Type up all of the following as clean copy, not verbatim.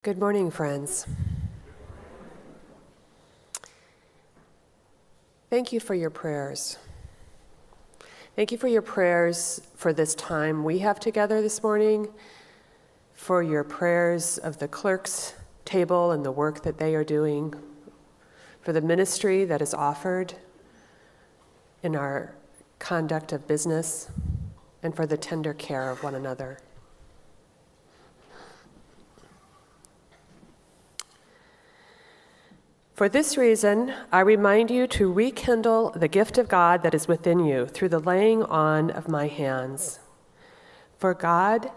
Good morning, friends. Thank you for your prayers. Thank you for your prayers for this time we have together this morning, for your prayers of the clerk's table and the work that they are doing, for the ministry that is offered in our conduct of business, and for the tender care of one another. For this reason, I remind you to rekindle the gift of God that is within you through the laying on of my hands. For God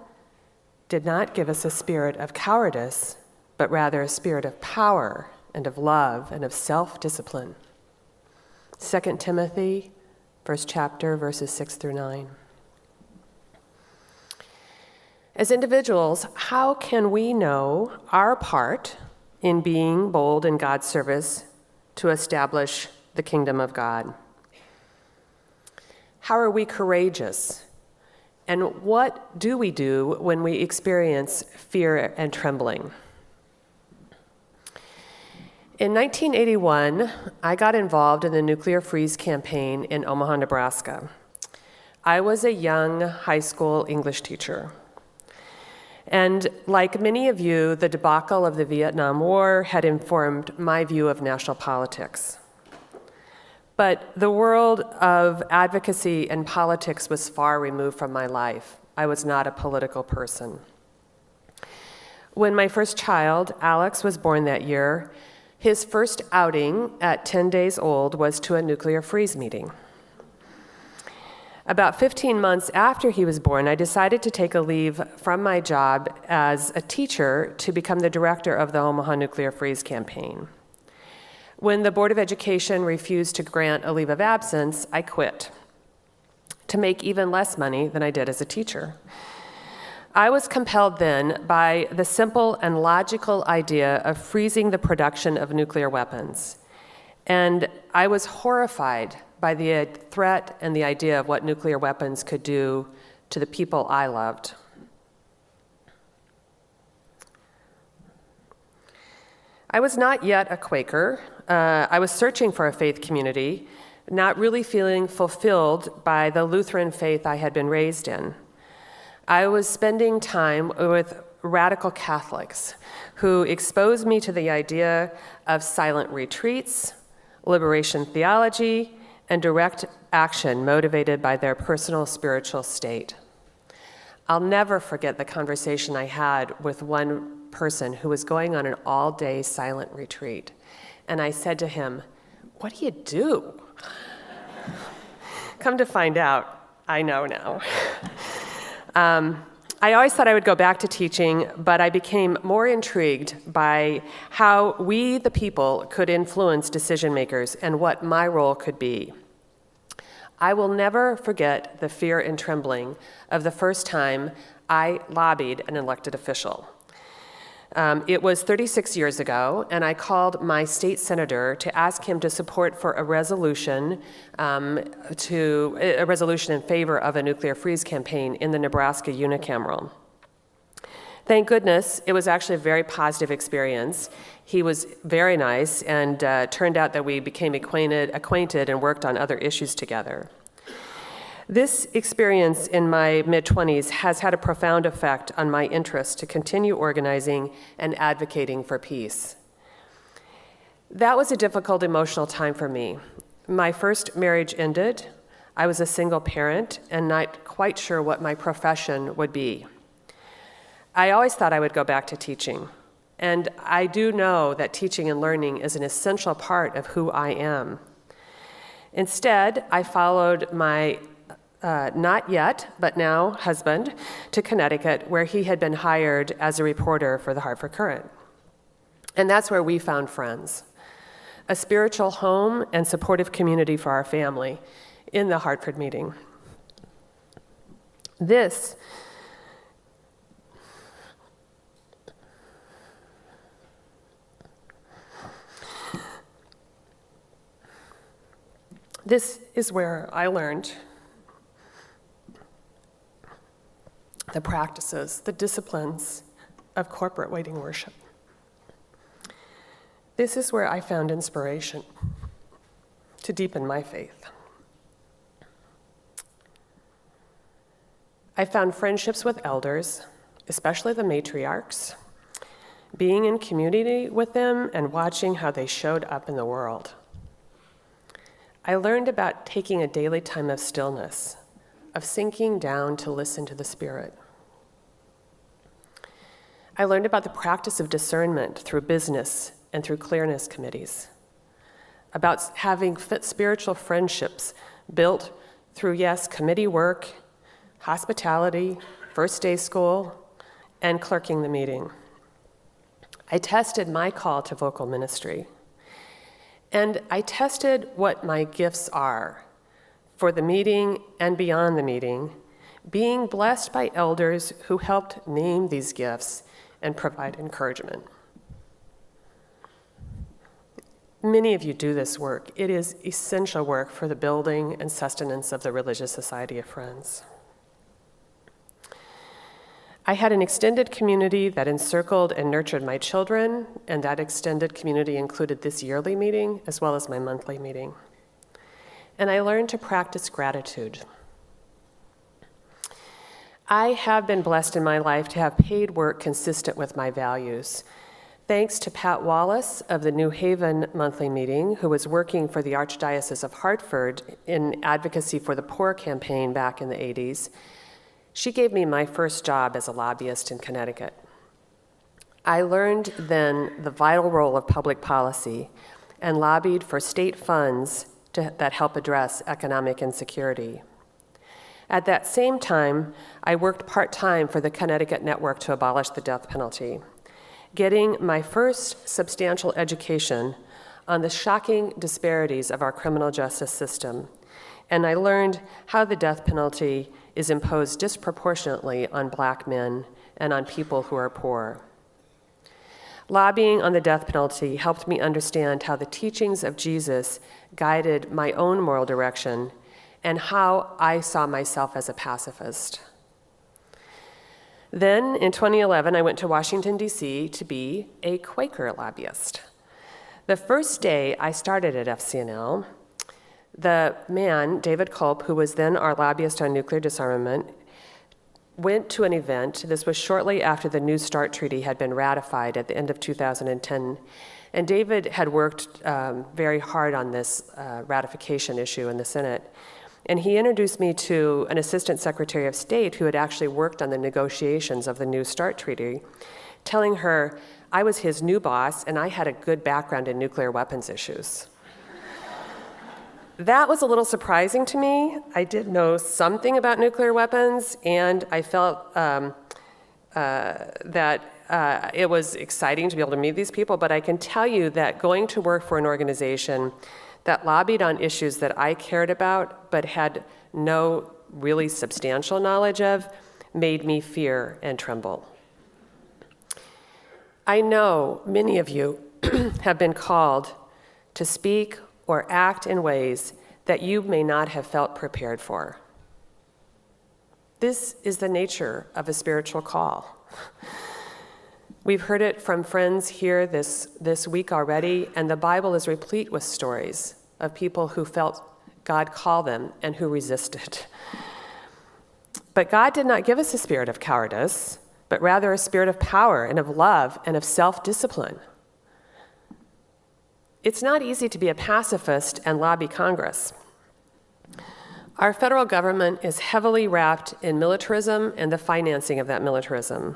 did not give us a spirit of cowardice, but rather a spirit of power and of love and of self-discipline. 2 Timothy, 1st chapter, verses 6 through 9. As individuals, how can we know our part in being bold in God's service to establish the kingdom of God? How are we courageous? And what do we do when we experience fear and trembling? In 1981, I got involved in the nuclear freeze campaign in Omaha, Nebraska. I was a young high school English teacher. And like many of you, the debacle of the Vietnam War had informed my view of national politics. But the world of advocacy and politics was far removed from my life. I was not a political person. When my first child, Alex, was born that year, his first outing at 10 days old was to a nuclear freeze meeting. About 15 months after he was born, I decided to take a leave from my job as a teacher to become the director of the Omaha Nuclear Freeze campaign. When the Board of Education refused to grant a leave of absence, I quit to make even less money than I did as a teacher. I was compelled then by the simple and logical idea of freezing the production of nuclear weapons. And I was horrified by the threat and the idea of what nuclear weapons could do to the people I loved. I was not yet a Quaker. I was searching for a faith community, not really feeling fulfilled by the Lutheran faith I had been raised in. I was spending time with radical Catholics who exposed me to the idea of silent retreats, liberation theology, and direct action motivated by their personal spiritual state. I'll never forget the conversation I had with one person who was going on an all-day silent retreat. And I said to him, "What do you do?" Come to find out, I know now. I always thought I would go back to teaching, but I became more intrigued by how we, the people, could influence decision makers and what my role could be. I will never forget the fear and trembling of the first time I lobbied an elected official. It was 36 years ago, and I called my state senator to ask him to support for a resolution in favor of a nuclear freeze campaign in the Nebraska unicameral. Thank goodness, it was actually a very positive experience. He was very nice, and turned out that we became acquainted and worked on other issues together. This experience in my mid-20s has had a profound effect on my interest to continue organizing and advocating for peace. That was a difficult emotional time for me. My first marriage ended. I was a single parent and not quite sure what my profession would be. I always thought I would go back to teaching. And I do know that teaching and learning is an essential part of who I am. Instead, I followed my not yet, but now husband, to Connecticut, where he had been hired as a reporter for the Hartford Current. And that's where we found friends, a spiritual home and supportive community for our family in the Hartford meeting. This is where I learned the practices, the disciplines of corporate waiting worship. This is where I found inspiration to deepen my faith. I found friendships with elders, especially the matriarchs, being in community with them and watching how they showed up in the world. I learned about taking a daily time of stillness, of sinking down to listen to the Spirit. I learned about the practice of discernment through business and through clearness committees, about having spiritual friendships built through, yes, committee work, hospitality, first day school, and clerking the meeting. I tested my call to vocal ministry, and I tested what my gifts are for the meeting and beyond the meeting, being blessed by elders who helped name these gifts and provide encouragement. Many of you do this work. It is essential work for the building and sustenance of the Religious Society of Friends. I had an extended community that encircled and nurtured my children, and that extended community included this yearly meeting as well as my monthly meeting. And I learned to practice gratitude. I have been blessed in my life to have paid work consistent with my values. Thanks to Pat Wallace of the New Haven monthly meeting, who was working for the Archdiocese of Hartford in advocacy for the poor campaign back in the 80s, she gave me my first job as a lobbyist in Connecticut. I learned then the vital role of public policy and lobbied for state funds that help address economic insecurity. At that same time, I worked part-time for the Connecticut Network to abolish the death penalty, getting my first substantial education on the shocking disparities of our criminal justice system. And I learned how the death penalty is imposed disproportionately on Black men and on people who are poor. Lobbying on the death penalty helped me understand how the teachings of Jesus guided my own moral direction and how I saw myself as a pacifist. Then, in 2011, I went to Washington, D.C. to be a Quaker lobbyist. The first day I started at FCNL, the man, David Culp, who was then our lobbyist on nuclear disarmament, went to an event. This was shortly after the New START Treaty had been ratified at the end of 2010. And David had worked very hard on this ratification issue in the Senate. And he introduced me to an assistant secretary of state who had actually worked on the negotiations of the New START Treaty, telling her I was his new boss and I had a good background in nuclear weapons issues. That was a little surprising to me. I did know something about nuclear weapons, and I felt that it was exciting to be able to meet these people, but I can tell you that going to work for an organization that lobbied on issues that I cared about but had no really substantial knowledge of made me fear and tremble. I know many of you have been called to speak or act in ways that you may not have felt prepared for. This is the nature of a spiritual call. We've heard it from friends here this week already, and the Bible is replete with stories of people who felt God call them and who resisted. But God did not give us a spirit of cowardice, but rather a spirit of power and of love and of self-discipline. It's not easy to be a pacifist and lobby Congress. Our federal government is heavily wrapped in militarism and the financing of that militarism.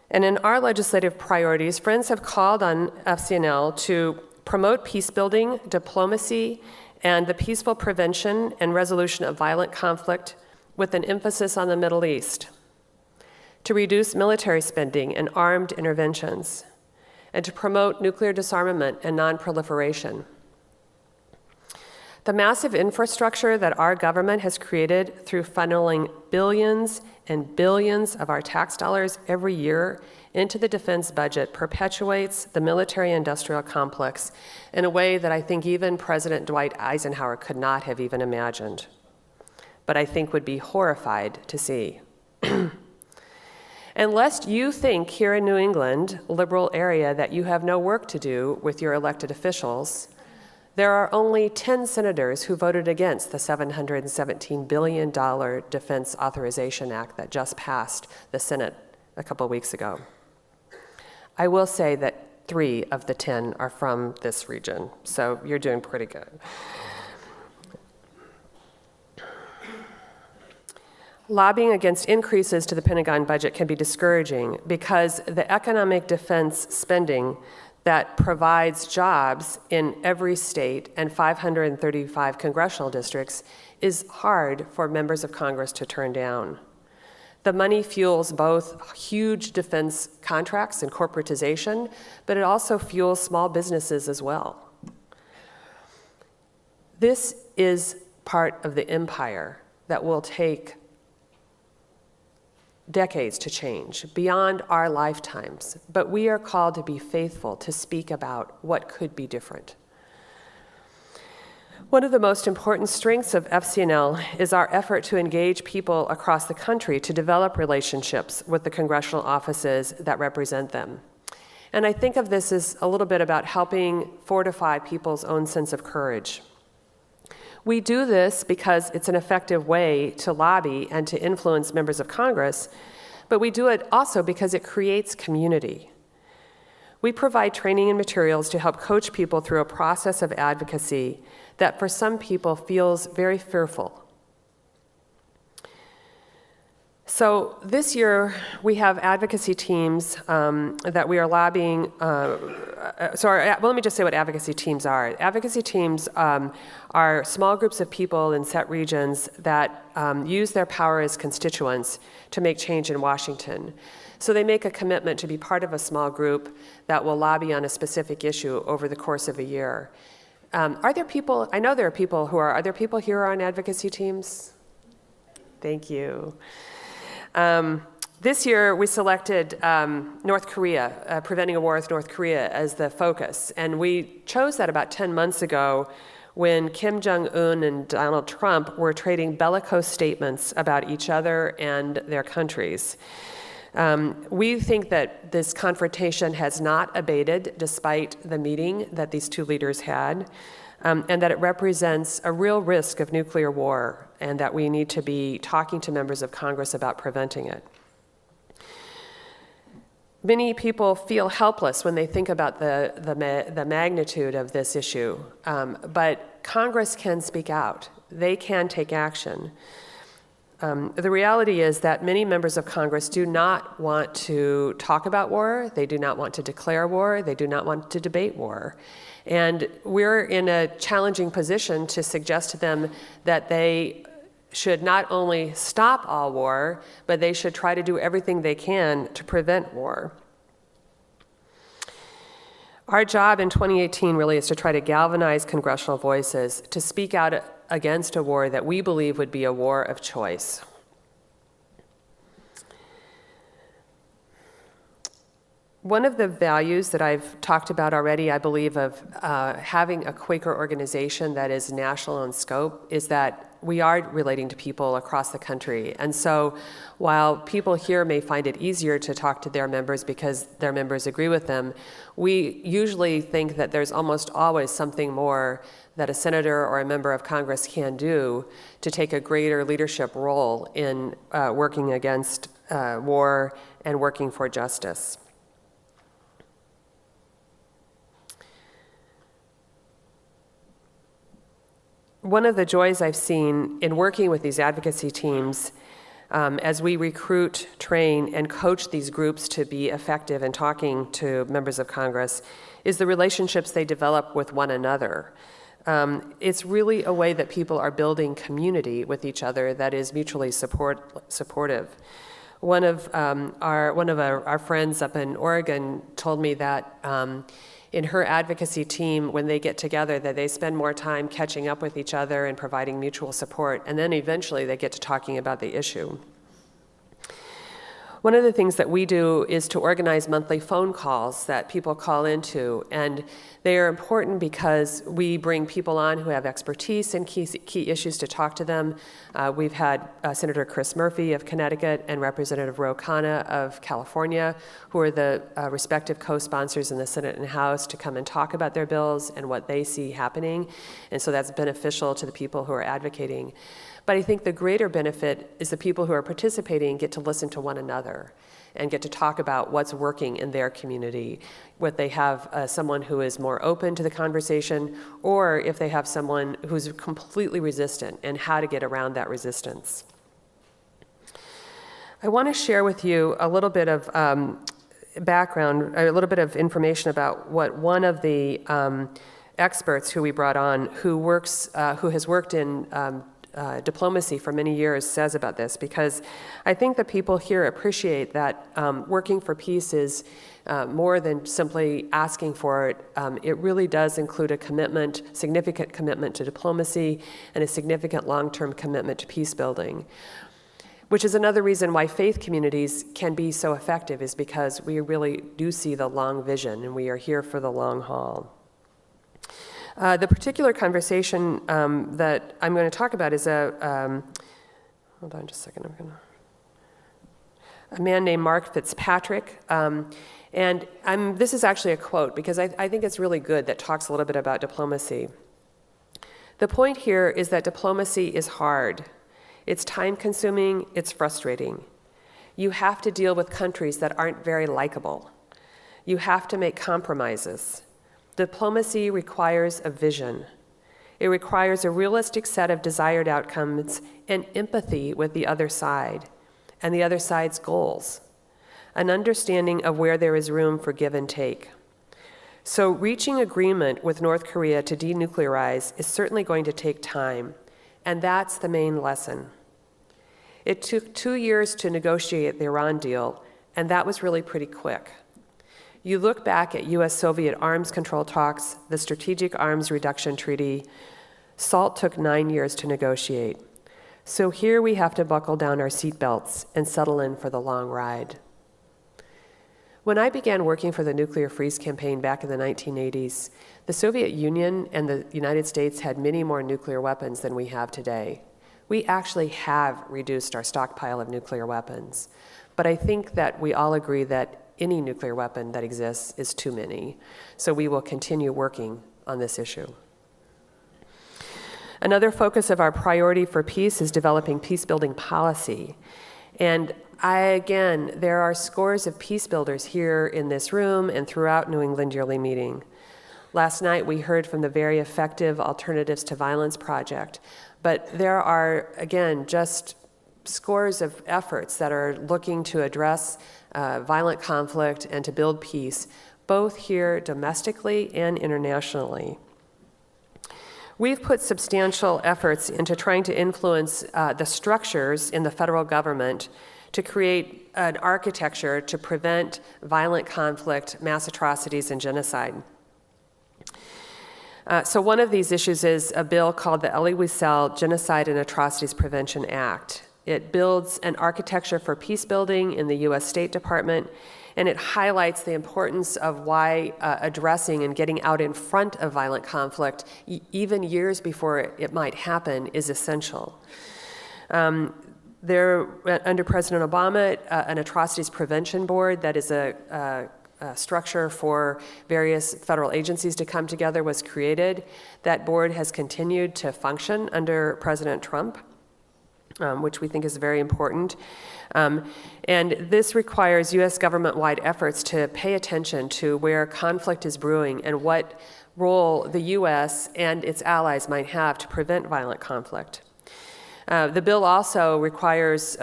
And in our legislative priorities, friends have called on FCNL to promote peace building, diplomacy, and the peaceful prevention and resolution of violent conflict with an emphasis on the Middle East, to reduce military spending and armed interventions, and to promote nuclear disarmament and non-proliferation. The massive infrastructure that our government has created through funneling billions and billions of our tax dollars every year into the defense budget perpetuates the military-industrial complex in a way that I think even President Dwight Eisenhower could not have even imagined, but I think would be horrified to see. Unless you think here in New England, liberal area, that you have no work to do with your elected officials, there are only 10 senators who voted against the $717 billion Defense Authorization Act that just passed the Senate a couple weeks ago. I will say that 3 of the 10 are from this region, so you're doing pretty good. Lobbying against increases to the Pentagon budget can be discouraging because the economic defense spending that provides jobs in every state and 535 congressional districts is hard for members of Congress to turn down. The money fuels both huge defense contracts and corporatization, but it also fuels small businesses as well. This is part of the empire that will take decades to change, beyond our lifetimes, but we are called to be faithful to speak about what could be different. One of the most important strengths of FCNL is our effort to engage people across the country to develop relationships with the congressional offices that represent them. And I think of this as a little bit about helping fortify people's own sense of courage. We do this because it's an effective way to lobby and to influence members of Congress, but we do it also because it creates community. We provide training and materials to help coach people through a process of advocacy that for some people feels very fearful. So this year, we have advocacy teams that we are lobbying. Let me just say what advocacy teams are. Advocacy teams are small groups of people in set regions that use their power as constituents to make change in Washington. So they make a commitment to be part of a small group that will lobby on a specific issue over the course of a year. Are there people, I know there are people are there people here on advocacy teams? Thank you. This year, we selected North Korea, preventing a war with North Korea as the focus. And we chose that about 10 months ago when Kim Jong-un and Donald Trump were trading bellicose statements about each other and their countries. We think that this confrontation has not abated despite the meeting that these two leaders had, and that it represents a real risk of nuclear war, and that we need to be talking to members of Congress about preventing it. Many people feel helpless when they think about the magnitude of this issue, but Congress can speak out. They can take action. The reality is that many members of Congress do not want to talk about war. They do not want to declare war. They do not want to debate war. And we're in a challenging position to suggest to them that they should not only stop all war, but they should try to do everything they can to prevent war. Our job in 2018 really is to try to galvanize congressional voices to speak out against a war that we believe would be a war of choice. One of the values that I've talked about already, I believe, of having a Quaker organization that is national in scope is that we are relating to people across the country. And so while people here may find it easier to talk to their members because their members agree with them, we usually think that there's almost always something more that a senator or a member of Congress can do to take a greater leadership role in working against war and working for justice. One of the joys I've seen in working with these advocacy teams as we recruit, train, and coach these groups to be effective in talking to members of Congress is the relationships they develop with one another. It's really a way that people are building community with each other that is mutually supportive. One of our friends up in Oregon told me that in her advocacy team, when they get together, that they spend more time catching up with each other and providing mutual support, and then eventually they get to talking about the issue. One of the things that we do is to organize monthly phone calls that people call into, and they are important because we bring people on who have expertise in key issues to talk to them. We've had Senator Chris Murphy of Connecticut and Representative Ro Khanna of California, who are the respective co-sponsors in the Senate and House, to come and talk about their bills and what they see happening, and so that's beneficial to the people who are advocating. But I think the greater benefit is the people who are participating get to listen to one another and get to talk about what's working in their community, what they have someone who is more open to the conversation, or if they have someone who's completely resistant and how to get around that resistance. I want to share with you a little bit of background, a little bit of information about what one of the experts who we brought on, who has worked in diplomacy for many years, says about this, because I think that people here appreciate that working for peace is more than simply asking for it. It really does include a commitment, significant commitment to diplomacy, and a significant long-term commitment to peace building, which is another reason why faith communities can be so effective, is because we really do see the long vision, and we are here for the long haul. The particular conversation that I'm going to talk about is hold on just a second, a man named Mark Fitzpatrick. This is actually a quote, because I think it's really good, that talks a little bit about diplomacy. The point here is that diplomacy is hard. It's time-consuming, it's frustrating. You have to deal with countries that aren't very likable. You have to make compromises. Diplomacy requires a vision. It requires a realistic set of desired outcomes and empathy with the other side and the other side's goals, an understanding of where there is room for give and take. So reaching agreement with North Korea to denuclearize is certainly going to take time, and that's the main lesson. It took 2 years to negotiate the Iran deal, and that was really pretty quick. You look back at US-Soviet arms control talks, the Strategic Arms Reduction Treaty. SALT took 9 years to negotiate. So here we have to buckle down our seatbelts and settle in for the long ride. When I began working for the Nuclear Freeze campaign back in the 1980s, the Soviet Union and the United States had many more nuclear weapons than we have today. We actually have reduced our stockpile of nuclear weapons. But I think that we all agree that any nuclear weapon that exists is too many. So we will continue working on this issue. Another focus of our priority for peace is developing peace-building policy. And there are scores of peace builders here in this room and throughout New England Yearly Meeting. Last night we heard from the very effective Alternatives to Violence project, but there are, again, just scores of efforts that are looking to address violent conflict and to build peace, both here domestically and internationally. We've put substantial efforts into trying to influence the structures in the federal government to create an architecture to prevent violent conflict, mass atrocities, and genocide. So one of these issues is a bill called the Elie Wiesel Genocide and Atrocities Prevention Act. It builds an architecture for peace building in the U.S. State Department, and it highlights the importance of why addressing and getting out in front of violent conflict, even years before it might happen, is essential. Under President Obama, an Atrocities Prevention Board, that is a structure for various federal agencies to come together, was created. That board has continued to function under President Trump, which we think is very important. And this requires U.S. government-wide efforts to pay attention to where conflict is brewing and what role the U.S. and its allies might have to prevent violent conflict. The bill also requires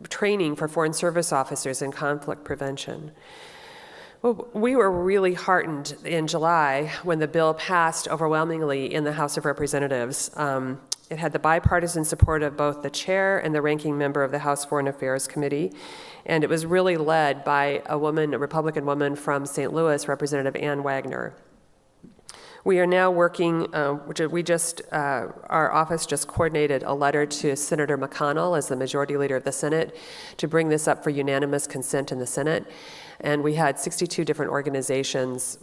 training for Foreign Service officers in conflict prevention. Well, we were really heartened in July when the bill passed overwhelmingly in the House of Representatives. It had the bipartisan support of both the chair and the ranking member of the House Foreign Affairs Committee, and it was really led by a Republican woman from St. Louis, Representative Ann Wagner. We are now working, our office just coordinated a letter to Senator McConnell as the Majority Leader of the Senate to bring this up for unanimous consent in the Senate. And we had 63 different organizations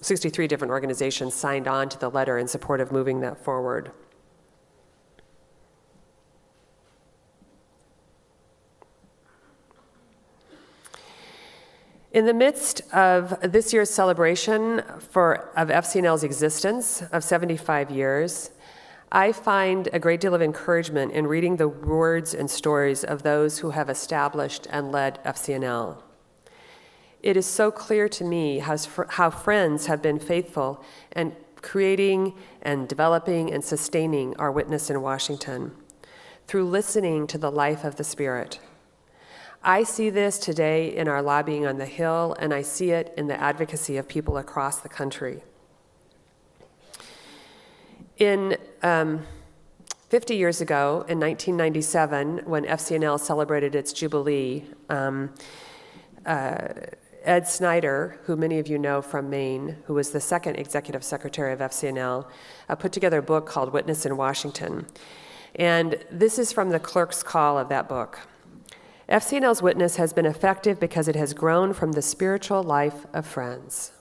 signed on to the letter in support of moving that forward. In the midst of this year's celebration of FCNL's existence of 75 years, I find a great deal of encouragement in reading the words and stories of those who have established and led FCNL. It is so clear to me how friends have been faithful in creating and developing and sustaining our witness in Washington through listening to the life of the Spirit. I see this today in our lobbying on the Hill, and I see it in the advocacy of people across the country. In 50 years ago, in 1997, when FCNL celebrated its Jubilee, Ed Snyder, who many of you know from Maine, who was the second executive secretary of FCNL, put together a book called Witness in Washington. And this is from the clerk's call of that book. FCNL's witness has been effective because it has grown from the spiritual life of friends.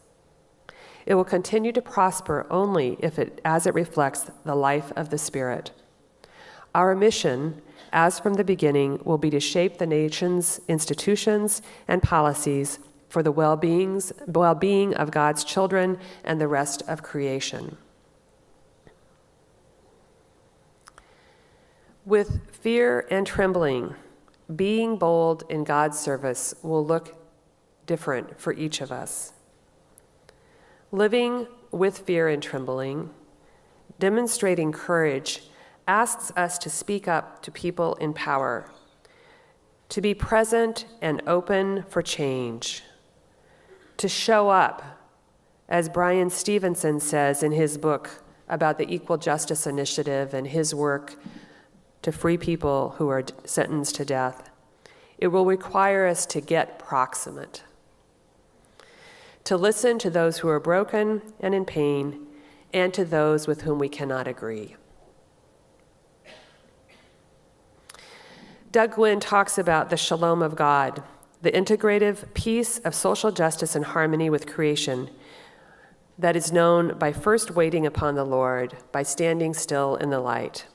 It will continue to prosper only as it reflects the life of the Spirit. Our mission, as from the beginning, will be to shape the nation's institutions and policies for the well-being of God's children and the rest of creation. With fear and trembling, being bold in God's service will look different for each of us. Living with fear and trembling, demonstrating courage, asks us to speak up to people in power, to be present and open for change, to show up, as Brian Stevenson says in his book about the Equal Justice Initiative and his work to free people who are sentenced to death. It will require us to get proximate, to listen to those who are broken and in pain, and to those with whom we cannot agree. Doug Gwynn talks about the shalom of God, the integrative peace of social justice and harmony with creation that is known by first waiting upon the Lord, by standing still in the light.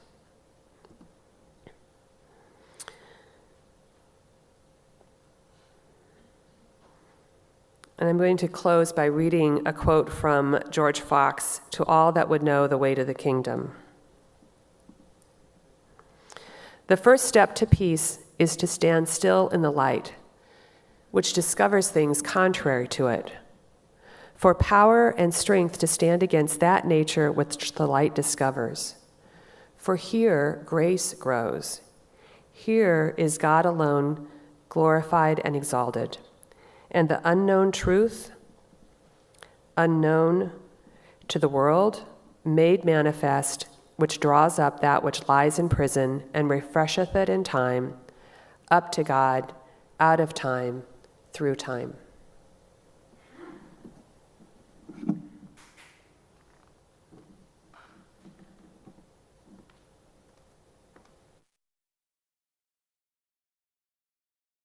And I'm going to close by reading a quote from George Fox, "To all that would know the way to the kingdom. The first step to peace is to stand still in the light, which discovers things contrary to it. For power and strength to stand against that nature which the light discovers. For here grace grows. Here is God alone glorified and exalted. And the unknown truth, unknown to the world, made manifest, which draws up that which lies in prison and refresheth it in time, up to God, out of time, through time."